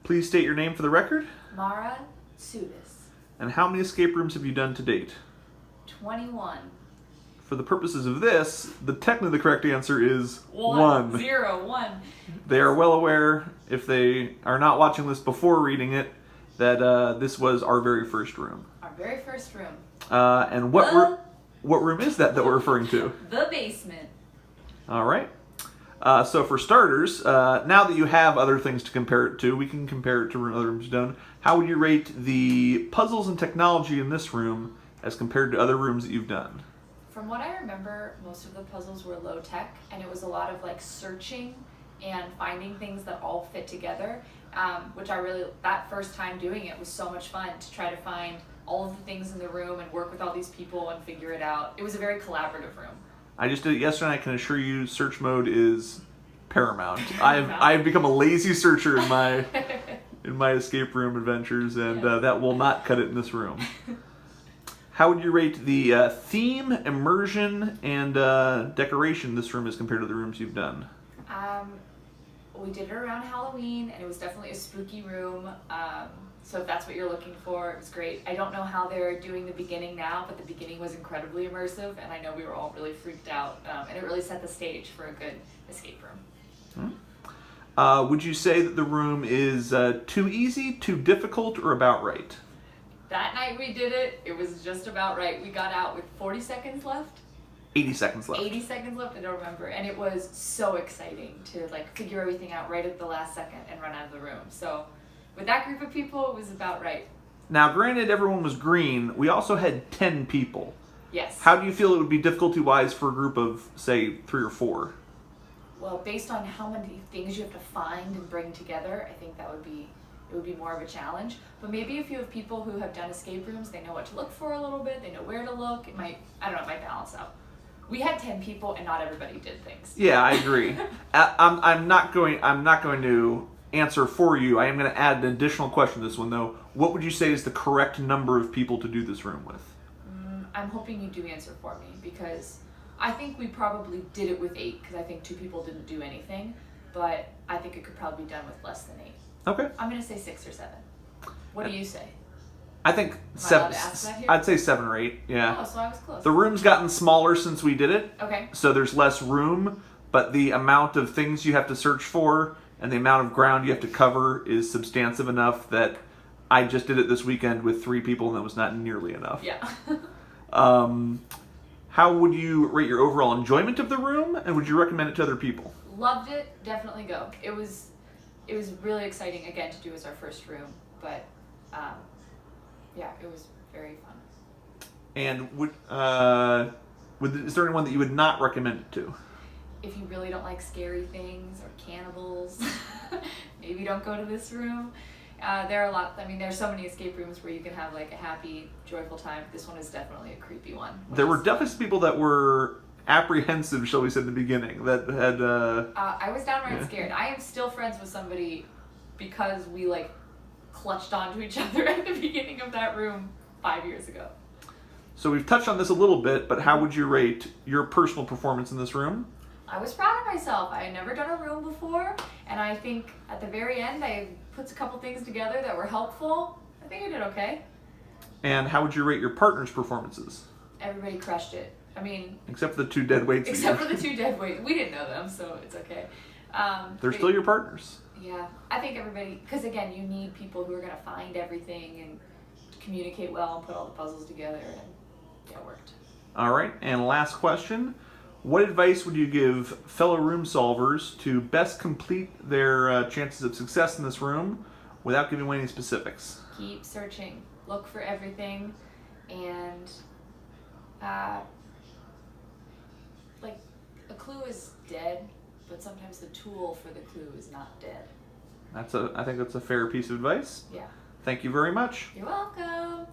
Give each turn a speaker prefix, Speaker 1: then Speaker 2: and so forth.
Speaker 1: Please state your name for the record.
Speaker 2: Mara Tsudis.
Speaker 1: And how many escape rooms have you done to date?
Speaker 2: 21.
Speaker 1: For the purposes of this, technically the correct answer is
Speaker 2: 1. 0, 1.
Speaker 1: They are well aware, if they are not watching this before reading it, that this was our very first room.
Speaker 2: Our very first room.
Speaker 1: And what room is that we're referring to?
Speaker 2: The basement.
Speaker 1: All right. So for starters, now that you have other things to compare it to, we can compare it to other rooms done. How would you rate the puzzles and technology in this room as compared to other rooms that you've done?
Speaker 2: From what I remember, most of the puzzles were low tech, and it was a lot of like searching and finding things that all fit together, which that first time doing it was so much fun to try to find all of the things in the room and work with all these people and figure it out. It was a very collaborative room.
Speaker 1: I just did it yesterday, and I can assure you search mode is paramount. I've become a lazy searcher in my escape room adventures, and that will not cut it in this room. How would you rate the theme, immersion, and decoration in this room as compared to the rooms you've done?
Speaker 2: We did it around Halloween, and it was definitely a spooky room. So if that's what you're looking for, it was great. I don't know how they're doing the beginning now, but the beginning was incredibly immersive, and I know we were all really freaked out, and it really set the stage for a good escape room.
Speaker 1: Would you say that the room is too easy, too difficult, or about right?
Speaker 2: That night we did it, it was just about right. We got out with 40 seconds left.
Speaker 1: 80 seconds left.
Speaker 2: 80 seconds left, I don't remember. And it was so exciting to figure everything out right at the last second and run out of the room. So with that group of people, it was about right.
Speaker 1: Now, granted, everyone was green. We also had 10 people.
Speaker 2: Yes.
Speaker 1: How do you feel it would be difficulty-wise for a group of, say, 3 or 4?
Speaker 2: Well, based on how many things you have to find and bring together, I think it would be more of a challenge. But maybe if you have people who have done escape rooms, they know what to look for a little bit, they know where to look, it might balance out. We had 10 people and not everybody did things.
Speaker 1: Yeah, I agree. I'm not going to answer for you. I am going to add an additional question to this one, though. What would you say is the correct number of people to do this room with?
Speaker 2: I'm hoping you do answer for me, because I think we probably did it with 8, because I think 2 people didn't do anything, but I think it could probably be done with less than 8.
Speaker 1: Okay.
Speaker 2: I'm going to say 6 or 7. What do you say?
Speaker 1: I think 7. I'd say 7 or 8. Yeah.
Speaker 2: Oh, so I was close.
Speaker 1: The room's gotten smaller since we did it.
Speaker 2: Okay.
Speaker 1: So there's less room, but the amount of things you have to search for and the amount of ground you have to cover is substantive enough that I just did it this weekend with 3 people, and that was not nearly enough.
Speaker 2: Yeah.
Speaker 1: How would you rate your overall enjoyment of the room, and would you recommend it to other people?
Speaker 2: Loved it. Definitely go. It was really exciting, again, to do as our first room, but yeah, it was very fun.
Speaker 1: And is there anyone that you would not recommend it to?
Speaker 2: If you really don't like scary things or cannibals, maybe don't go to this room. There are there's so many escape rooms where you can have a happy, joyful time. This one is definitely a creepy one.
Speaker 1: There were definitely some people that were apprehensive, shall we say, in the beginning, that had...
Speaker 2: I was downright scared. I am still friends with somebody because we clutched onto each other at the beginning of that room 5 years ago.
Speaker 1: So we've touched on this a little bit, but how would you rate your personal performance in this room?
Speaker 2: I was proud of myself. I had never done a room before, and I think at the very end I put a couple things together that were helpful. I think I did okay.
Speaker 1: And how would you rate your partner's performances?
Speaker 2: Everybody crushed it. I mean...
Speaker 1: Except for the 2 dead weights.
Speaker 2: Except for the 2 dead weights. We didn't know them, so it's okay.
Speaker 1: They're still your partners.
Speaker 2: Yeah. I think everybody... Because, again, you need people who are going to find everything and communicate well and put all the puzzles together, and yeah, it worked.
Speaker 1: All right. And last question. What advice would you give fellow room solvers to best complete their chances of success in this room without giving away any specifics?
Speaker 2: Keep searching. Look for everything, and a clue is dead, but sometimes the tool for the clue is not dead.
Speaker 1: I think that's a fair piece of advice.
Speaker 2: Yeah.
Speaker 1: Thank you very much.
Speaker 2: You're welcome.